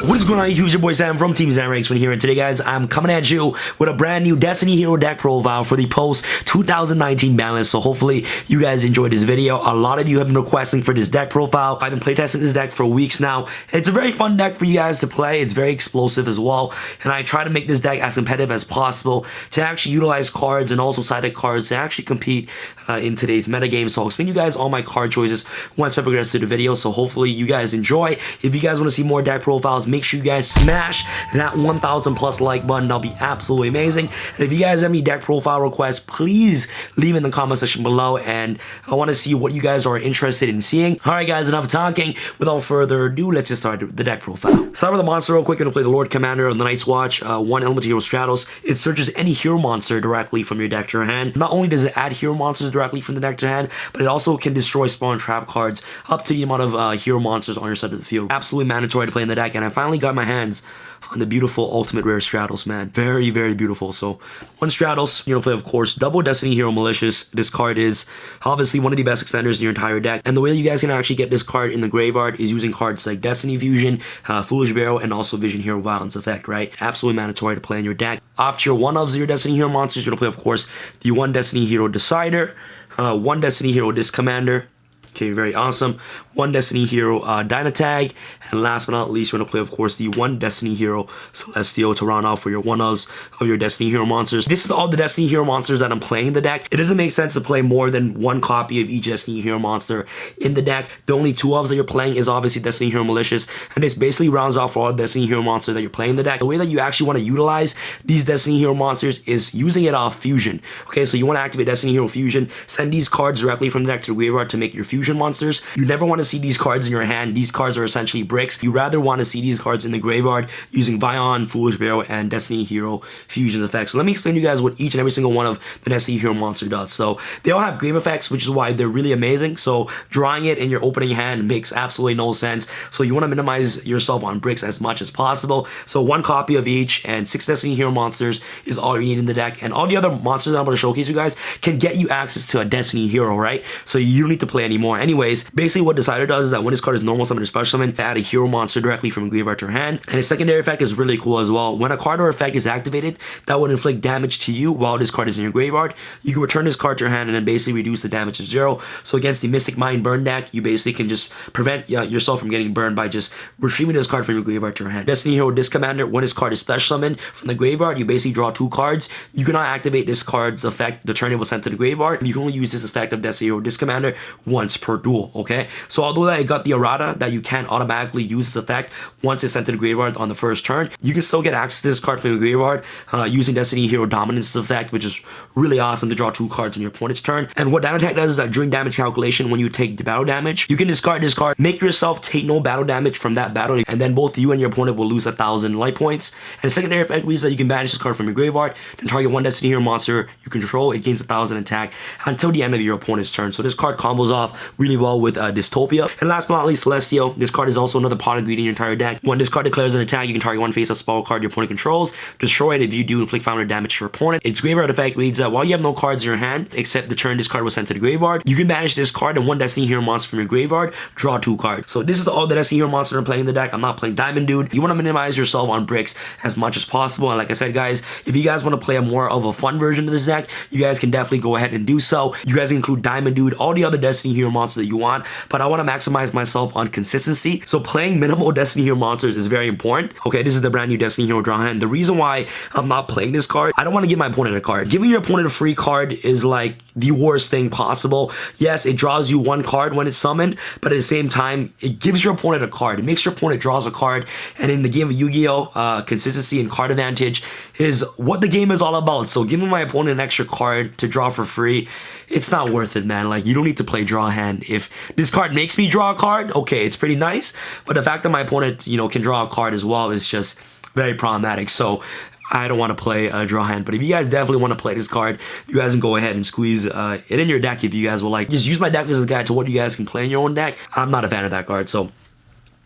What is going on YouTube? It's your boy Sam from Team Zanranks here, and today guys, I'm coming at you with a brand new Destiny Hero deck profile for the post 2019 Banlist. So hopefully you guys enjoyed this video. A lot of you have been requesting for this deck profile. I've been playtesting this deck for weeks now. It's a very fun deck for you guys to play. It's very explosive as well, and I try to make this deck as competitive as possible to actually utilize cards and also sided cards to actually compete in today's metagame. So I'll explain you guys all my card choices once I progress through the video, so hopefully you guys enjoy. If you guys want to see more deck profiles, make sure you guys smash that 1,000 plus like button. That'll be absolutely amazing. And if you guys have any deck profile requests, please leave in the comment section below, and I want to see what you guys are interested in seeing. Alright guys, enough talking. Without further ado, let's just start the deck profile. Start with the monster real quick. Gonna play the Lord Commander of the Night's Watch, one element hero Stratos. It searches any hero monster directly from your deck to your hand. Not only does it add hero monsters directly from the deck to hand, but it also can destroy spawn trap cards up to the amount of hero monsters on your side of the field. Absolutely mandatory to play in the deck, and I finally got my hands on the beautiful ultimate rare Stratos, man. Very, very beautiful. So one Stratos, you're gonna play, of course, double Destiny Hero Malicious. This card is obviously one of the best extenders in your entire deck, and the way that you guys can actually get this card in the graveyard is using cards like Destiny Fusion, Foolish Barrel, and also Vision Hero Violence Effect, right? Absolutely mandatory to play in your deck. After your one of your Destiny Hero monsters, you're gonna play, of course, the one Destiny Hero Decider, one Destiny Hero Disc Commander. Okay, very awesome. One Destiny Hero Dynatag, and last but not least, you're gonna play, of course, the one Destiny Hero Celestial to round off for your one-ofs of your Destiny Hero monsters. This is all the Destiny Hero monsters that I'm playing in the deck. It doesn't make sense to play more than one copy of each Destiny Hero monster in the deck. The only two ofs that you're playing is obviously Destiny Hero Malicious, and this basically rounds off for all Destiny Hero monsters that you're playing in the deck. The way that you actually want to utilize these Destiny Hero monsters is using it off Fusion. Okay, so you want to activate Destiny Hero Fusion, send these cards directly from the deck to the graveyard to make your Fusion monsters. You never want to see these cards in your hand. These cards are essentially bricks. You rather want to see these cards in the graveyard using Vion, Foolish Barrel, and Destiny Hero Fusion effects. So let me explain to you guys what each and every single one of the Destiny Hero monster does. So they all have grave effects, which is why they're really amazing. So drawing it in your opening hand makes absolutely no sense. So you want to minimize yourself on bricks as much as possible. So one copy of each and 6 Destiny Hero monsters is all you need in the deck. And all the other monsters that I'm going to showcase you guys can get you access to a Destiny Hero, right? So you don't need to play anymore. Anyways, basically what Decider does is that when this card is normal summon or special summon, add a hero monster directly from graveyard to your hand. And its secondary effect is really cool as well. When a card or effect is activated that would inflict damage to you while this card is in your graveyard, you can return this card to your hand and then basically reduce the damage to 0. So against the Mystic Mind burn deck, you basically can just prevent yourself from getting burned by just retrieving this card from your graveyard to your hand. Destiny Hero Disc Commander, when this card is special summoned from the graveyard, you basically draw 2 cards. You cannot activate this card's effect the turn it was sent to the graveyard. You can only use this effect of Destiny Hero Disc Commander once per duel, okay? So although that it got the errata that you can't automatically use this effect once it's sent to the graveyard on the first turn, you can still get access to this card from the graveyard using Destiny Hero Dominance effect, which is really awesome to draw 2 cards on your opponent's turn. And what Dynatag does is that during damage calculation, when you take the battle damage, you can discard this card, make yourself take no battle damage from that battle, and then both you and your opponent will lose 1,000 life points. And the secondary effect means that you can banish this card from your graveyard, then target one Destiny Hero monster you control, it gains 1,000 attack until the end of your opponent's turn. So this card combos off really well with Dystopia. And last but not least, Celestial. This card is also another pot ingredient in your entire deck. When this card declares an attack, you can target one face-up spell card your opponent controls, destroy it. If you do, inflict 500 damage to your opponent. Its graveyard effect reads that while you have no cards in your hand, except the turn this card was sent to the graveyard, you can banish this card and one Destiny Hero monster from your graveyard, draw 2 cards. So this is all the Destiny Hero monsters I'm playing in the deck. I'm not playing Diamond Dude. You want to minimize yourself on bricks as much as possible. And like I said, guys, if you guys want to play a more of a fun version of this deck, you guys can definitely go ahead and do so. You guys can include Diamond Dude, all the other Destiny Hero monsters that you want, but I want to maximize myself on consistency. So playing minimal Destiny Hero monsters is very important. Okay, this is the brand new Destiny Hero draw hand. The reason why I'm not playing this card, I don't want to give my opponent a card. Giving your opponent a free card is like the worst thing possible. Yes, it draws you 1 card when it's summoned, but at the same time, it gives your opponent a card. It makes your opponent draws a card, and in the game of Yu-Gi-Oh, consistency and card advantage is what the game is all about. So giving my opponent an extra card to draw for free, it's not worth it, man. Like, you don't need to play draw hand. If this card makes me draw a card, okay, it's pretty nice, but the fact that my opponent, you know, can draw a card as well is just very problematic. So I don't want to play a draw hand. But if you guys definitely want to play this card, you guys can go ahead and squeeze it in your deck if you guys will like. Just use my deck as a guide to what you guys can play in your own deck. I'm not a fan of that card, so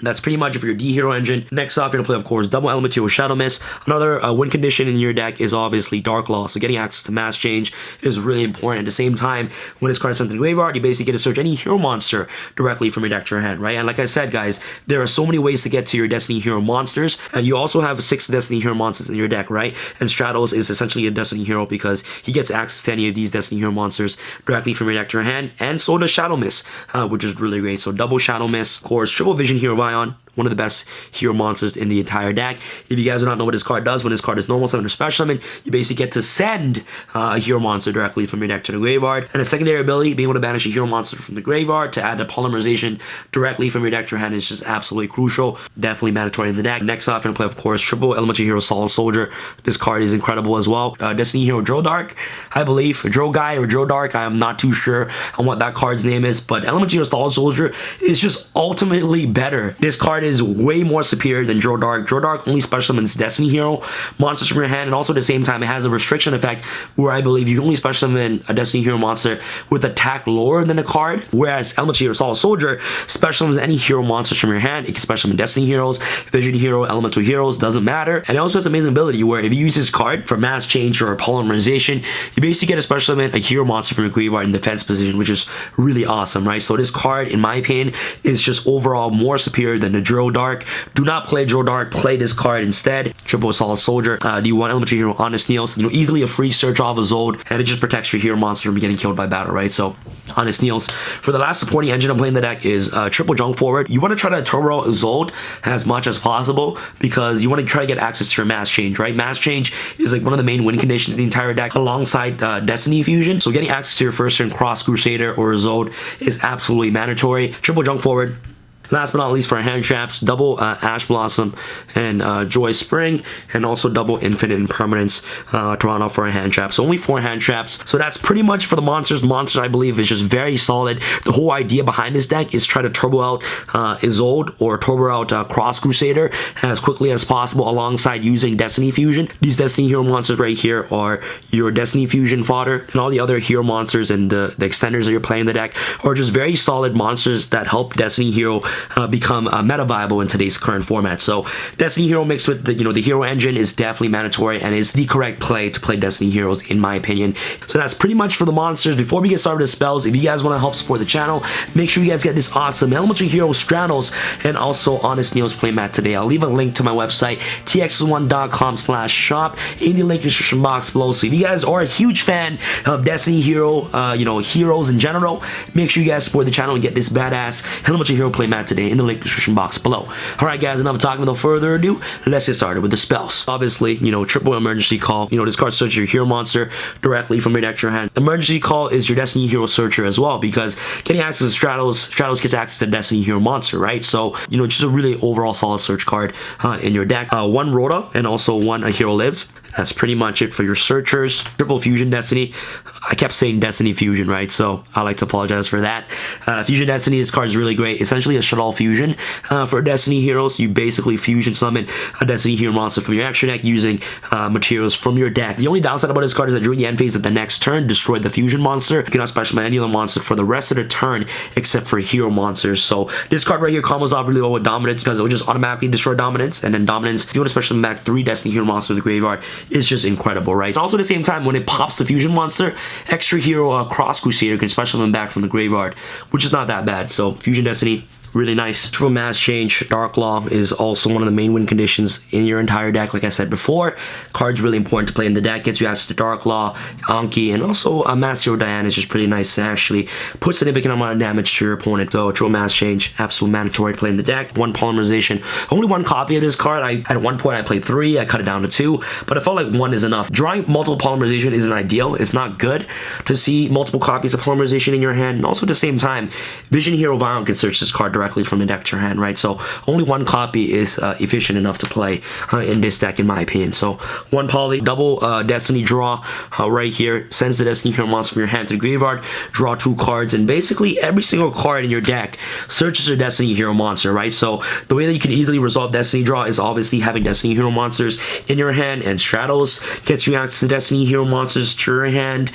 That's pretty much it for your D Hero engine. Next off, you're gonna play, of course, double Element Hero Shadow Mist. Another win condition in your deck is obviously Dark Law, so getting access to Mass Change is really important. At the same time, when this card is sent to the graveyard, you basically get to search any hero monster directly from your deck to your hand, right? And like I said, guys, there are so many ways to get to your Destiny Hero monsters, and you also have 6 Destiny Hero monsters in your deck, right? And Stratos is essentially a Destiny Hero because he gets access to any of these Destiny Hero monsters directly from your deck to your hand, and so does Shadow Mist, which is really great. So double Shadow Mist, of course, triple Vision Hero Vion, one of the best hero monsters in the entire deck. If you guys do not know what this card does, when this card is normal summon or special summon, you basically get to send a hero monster directly from your deck to the graveyard. And a secondary ability, being able to banish a hero monster from the graveyard to add a polymerization directly from your deck to your hand is just absolutely crucial. Definitely mandatory in the deck. Next off, I'm gonna play, of course, triple Elemental Hero Solid Soldier. This card is incredible as well. Destiny Hero Drow Dark, I believe. Drow Guy or Drow Dark, I am not too sure on what that card's name is, but Elemental Hero Solid Soldier is just ultimately better. This card is way more superior than Drow Dark. Drow Dark only special summons Destiny Hero monsters from your hand, and also at the same time it has a restriction effect where I believe you can only special summon a Destiny Hero monster with attack lower than a card, whereas Elemental Hero Solid Soldier special summons any hero monsters from your hand. It can special summon Destiny Heroes, Vision Hero, Elemental Heroes, doesn't matter. And it also has an amazing ability where if you use this card for Mass Change or polymerization, you basically get to special summon a hero monster from your graveyard in defense position, which is really awesome, right? So this card, in my opinion, is just overall more superior than the Drow Dark. Do not play Drow Dark, play this card instead. Triple Solid Soldier. Do you want Elemental Hero Honest Neils? Easily a free search off a Zode, and it just protects your hero monster from getting killed by battle, right? So Honest Neils. For the last supporting engine I'm playing the deck is triple Junk Forward. You want to try to turbo Zode as much as possible because you want to try to get access to your Mass Change, right? Mass Change is like one of the main win conditions in the entire deck alongside Destiny Fusion. So getting access to your first turn Cross Crusader or Zode is absolutely mandatory. Triple Junk Forward. Last but not least, for our hand traps, double Ash Blossom and Joy Spring, and also double Infinite Impermanence to round off for our hand traps. So only 4 hand traps. So that's pretty much for the monsters. Monsters, I believe, is just very solid. The whole idea behind this deck is try to turbo out Isolde or turbo out Cross Crusader as quickly as possible alongside using Destiny Fusion. These Destiny Hero monsters right here are your Destiny Fusion fodder, and all the other hero monsters and the extenders that you're playing in the deck are just very solid monsters that help Destiny Hero become meta viable in today's current format. So Destiny Hero mixed with the the hero engine is definitely mandatory and is the correct play to play Destiny Heroes in my opinion. So that's pretty much for the monsters. Before we get started with the spells, if you guys want to help support the channel, make sure you guys get this awesome Elemental Hero Stratos and also Honest Neils Playmat Today. I'll leave a link to my website tx1.com/shop in the link description box below. So if you guys are a huge fan of Destiny Hero, heroes in general, make sure you guys support the channel and get this badass Elemental Hero Playmat Today in the link description box below. Alright guys, enough talking. Without further ado, let's get started with the spells. Obviously, triple Emergency Call. This card searches your hero monster directly from your deck to your hand. Emergency Call is your Destiny Hero searcher as well because getting access to Stratos gets access to Destiny Hero monster, right? So, just a really overall solid search card in your deck. 1 Rhoda and also 1 A Hero Lives. That's pretty much it for your searchers. Triple Fusion Destiny. I kept saying Destiny Fusion, right? So I like to apologize for that. Fusion Destiny, this card is really great. Essentially a shuttle fusion for Destiny Heroes. You basically fusion summon a Destiny Hero monster from your extra deck using materials from your deck. The only downside about this card is that during the end phase of the next turn, destroy the fusion monster. You cannot special summon any other monster for the rest of the turn except for hero monsters. So this card right here combos off really well with Dominance because it will just automatically destroy Dominance, and then Dominance, if you want to special summon back 3 Destiny Hero monsters in the graveyard, is just incredible, right? And also at the same time, when it pops the fusion monster, extra hero Cross Crusader can special summon back from the graveyard, which is not that bad. So Fusion Destiny, really nice. Triple Mass Change Dark Law is also one of the main win conditions in your entire deck. Like I said before, card's really important to play in the deck. Gets you access to Dark Law, Anki, and also Mass Hero Diana is just pretty nice and actually puts significant amount of damage to your opponent. So Triple Mass Change, absolute mandatory to play in the deck. 1 Polymerization. Only 1 copy of this card. At one point I played 3, I cut it down to 2, but I felt like 1 is enough. Drawing multiple Polymerization isn't ideal. It's not good to see multiple copies of Polymerization in your hand. And also at the same time, Vision Hero Vion can search this card directly from the deck to your hand, right? So only 1 copy is efficient enough to play in this deck in my opinion. So 1 poly, double Destiny Draw right here, sends the Destiny Hero monster from your hand to the graveyard, draw 2 cards, and basically every single card in your deck searches a Destiny Hero monster, right? So the way that you can easily resolve Destiny Draw is obviously having Destiny Hero monsters in your hand, and Stratos gets you access to Destiny Hero monsters to your hand.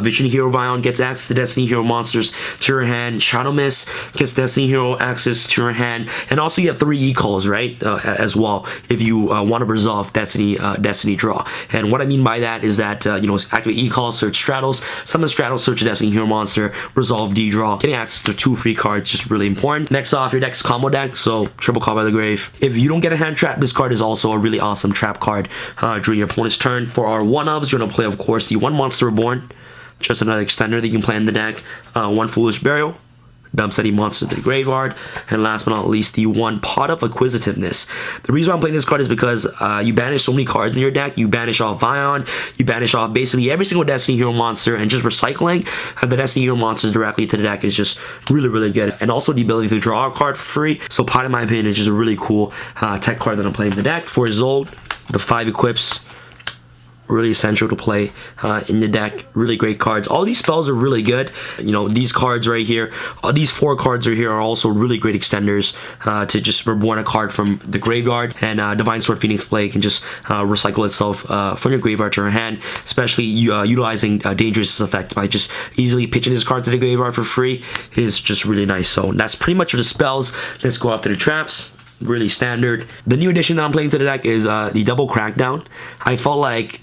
Vision Hero Vion gets access to Destiny Hero monsters to your hand. Shadow Mist gets Destiny Hero hero access to your hand, and also you have 3 e-calls, right, as well, if you want to resolve Destiny draw. And what I mean by that is that you know, activate e-call, search Stratos, summon Stratos, search a Destiny hero monster, resolve D-draw. Getting access to 2 free cards is just really important. Next off, your deck's combo deck, so triple call by the grave. If you don't get a hand trap, this card is also a really awesome trap card during your opponent's turn. For our one-ofs, you're going to play, of course, the 1 Monster Reborn, just another extender that you can play in the deck, 1 Foolish Burial, dumps any monster to the graveyard, and last but not least, the 1 Pot of Acquisitiveness. The reason why I'm playing this card is because you banish so many cards in your deck. You banish off Vion, you banish off basically every single Destiny hero monster, and just recycling the Destiny hero monsters directly to the deck is just really, really good. And also the ability to draw a card for free. So Pot, in my opinion, is just a really cool tech card that I'm playing in the deck. For Zold, the 5 equips, really essential to play in the deck. Really great cards. All these spells are really good. You know, these cards right here, these 4 cards right here are also really great extenders to just reborn a card from the graveyard. And Divine Sword Phoenix Blade can just recycle itself from your graveyard to your hand, especially utilizing Dangerous' effect by just easily pitching this card to the graveyard for free is just really nice. So that's pretty much for the spells. Let's go after the traps. Really standard. The new addition that I'm playing to the deck is the double crackdown. I felt like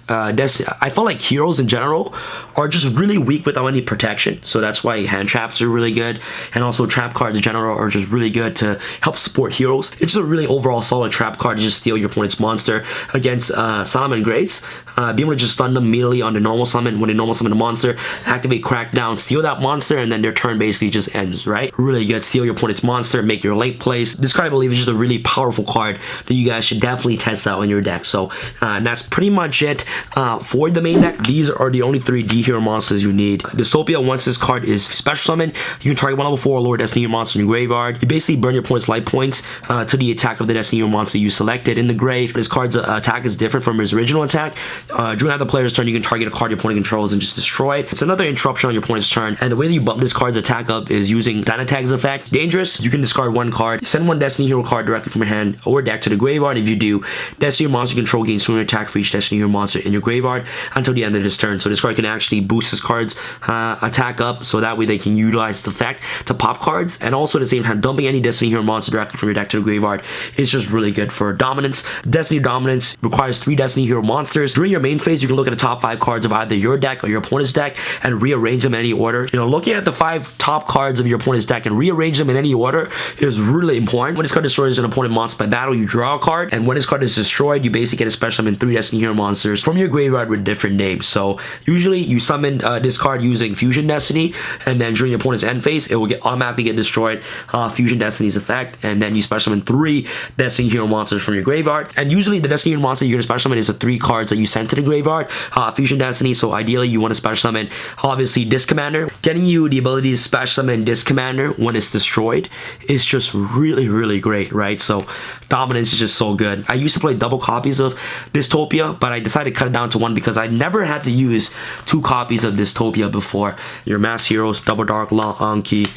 heroes in general are just really weak without any protection, so that's why hand traps are really good, and also trap cards in general are just really good to help support heroes. It's just a really overall solid trap card to just steal your opponent's monster against Summon Greats. Be able to just stun them immediately on the normal summon. When they normal summon a monster, activate crackdown, steal that monster, and then their turn basically just ends, right? Really good. Steal your opponent's monster, make your late plays. This card, I believe, is just a really powerful card that you guys should definitely test out in your deck. So that's pretty much it for the main deck. These are the only 3 D hero monsters you need. Dystopia, once this card is special summon, you can target 1 level 4 or lower Destiny hero monster in your graveyard. You basically burn your opponent's life points to the attack of the Destiny hero monster you selected in the grave. This card's attack is different from his original attack. During the player's turn, you can target a card your opponent controls and just destroy it. It's another interruption on your opponent's turn, and the way that you bump this card's attack up is using Dynatag's effect. Dangerous, you can discard 1 card, send 1 Destiny hero card directly from your hand or deck to the graveyard. If you do, Destiny hero monster control gains sooner attack for each Destiny hero monster in your graveyard until the end of this turn. So this card can actually boost this card's attack up, so that way they can utilize the effect to pop cards, and also at the same time dumping any Destiny hero monster directly from your deck to the graveyard is just really good for dominance. Destiny dominance requires 3 Destiny hero monsters. During your main phase, you can look at the top 5 cards of either your deck or your opponent's deck and rearrange them in any order. You know, looking at the 5 top cards of your opponent's deck and rearrange them in any order is really important. When this card destroys an opponent monster by battle, you draw a card, and when this card is destroyed, you basically get a special summon 3 Destiny hero monsters from your graveyard with different names. So usually you summon this card using Fusion Destiny, and then during your opponent's end phase, it will automatically get destroyed, Fusion Destiny's effect, and then you special summon 3 Destiny hero monsters from your graveyard. And usually the Destiny hero monster you're going to special summon is the 3 cards that you sent to the graveyard, Fusion Destiny. So ideally you want to special summon obviously Disc Commander. Getting you the ability to special summon Disc Commander when it's destroyed is just really, really great, right? So dominance is just so good. I used to play double copies of Dystopia, but I decided to cut it down to 1 because I never had to use 2 copies of Dystopia before. Your Mass Heroes, Double Dark Law Anki,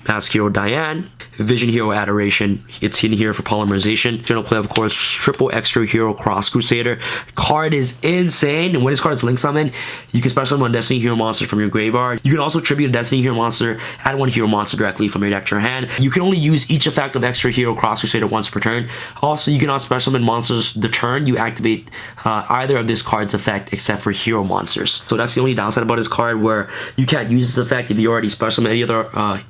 Mask Hero Diane, Vision Hero Adoration. It's in here for polymerization. General play, of course, triple extra hero Cross Crusader. Card is insane. And when this card is link summon, you can special summon Destiny hero monster from your graveyard. You can also tribute a Destiny hero monster, add 1 hero monster directly from your deck to your hand. You can only use each effect of extra hero Cross Crusader once per turn. Also, you cannot special summon monsters the turn you activate either of this card's effect except for hero monsters. So that's the only downside about this card, where you can't use this effect if you already special summon any other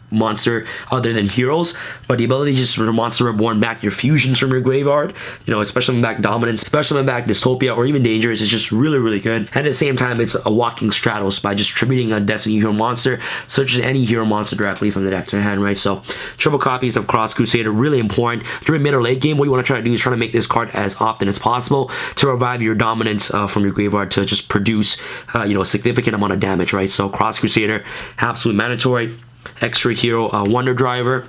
monster other than heroes. But the ability to just for the monster reborn back your fusions from your graveyard, you know, especially back dominance, especially back Dystopia, or even Dangerous, is just really, really good. And at the same time, it's a walking Stratos by just tributing a Destiny hero monster, such as any hero monster directly from the deck to your hand, right? So triple copies of Cross Crusader, really important. During mid or late game, what you want to try to do is try to make this card as often as possible to revive your dominance from your graveyard to just produce, you know, a significant amount of damage, right? So Cross Crusader, absolutely mandatory. Extra hero Wonder Driver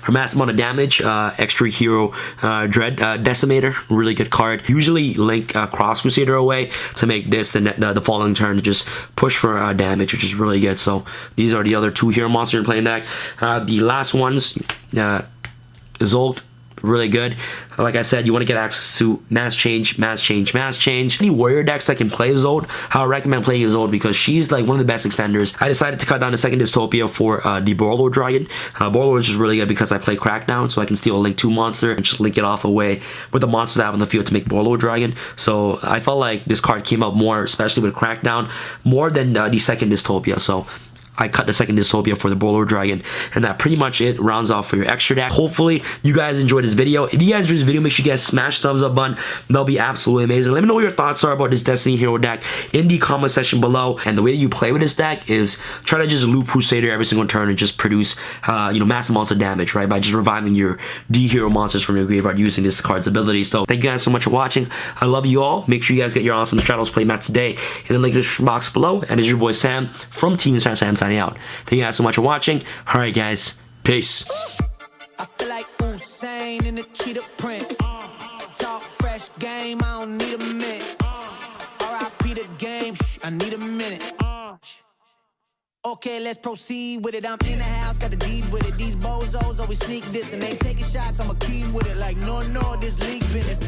for mass amount of damage. Extra hero Dread Decimator, really good card. Usually link Cross Crusader away to make this the following turn to just push for damage, which is really good. So these are the other 2 hero monsters you're playing deck. The last ones, Zolt, really good. Like I said, you want to get access to mass change, mass change, mass change. Any warrior decks that can play Isolde, I recommend playing Isolde because she's like one of the best extenders. I decided to cut down to second Dystopia for the Borlord Dragon. Borlord is just really good because I play Crackdown, so I can steal a Link 2 monster and just link it off away with the monsters I have on the field to make Borlord Dragon. So I felt like this card came out more, especially with Crackdown, more than the second Dystopia. So I cut the second Dystopia for the Borlord Dragon, and that pretty much it rounds off for your extra deck. Hopefully you guys enjoyed this video. If you guys enjoyed this video, make sure you guys smash the thumbs up button. That'll be absolutely amazing. Let me know what your thoughts are about this Destiny Hero deck in the comment section below. And the way you play with this deck is try to just loop Crusader every single turn and just produce massive amounts of damage, right, by just reviving your D hero monsters from your graveyard using this card's ability. So thank you guys so much for watching. I love you all. Make sure you guys get your awesome Stratos Playmat today in the link in the description box below. And it's your boy Sam from Team Sam signing out. Thank you guys so much for watching. All right, guys. Peace. I feel like Usain in the cheetah print. Talk fresh game, I don't need a minute. R.I.P. the game, I need a minute. Okay, let's proceed with it. I'm in the house, got the deed with it. These bozos always sneak this and they taking shots. I'm a keen with it. Like, no, this league business.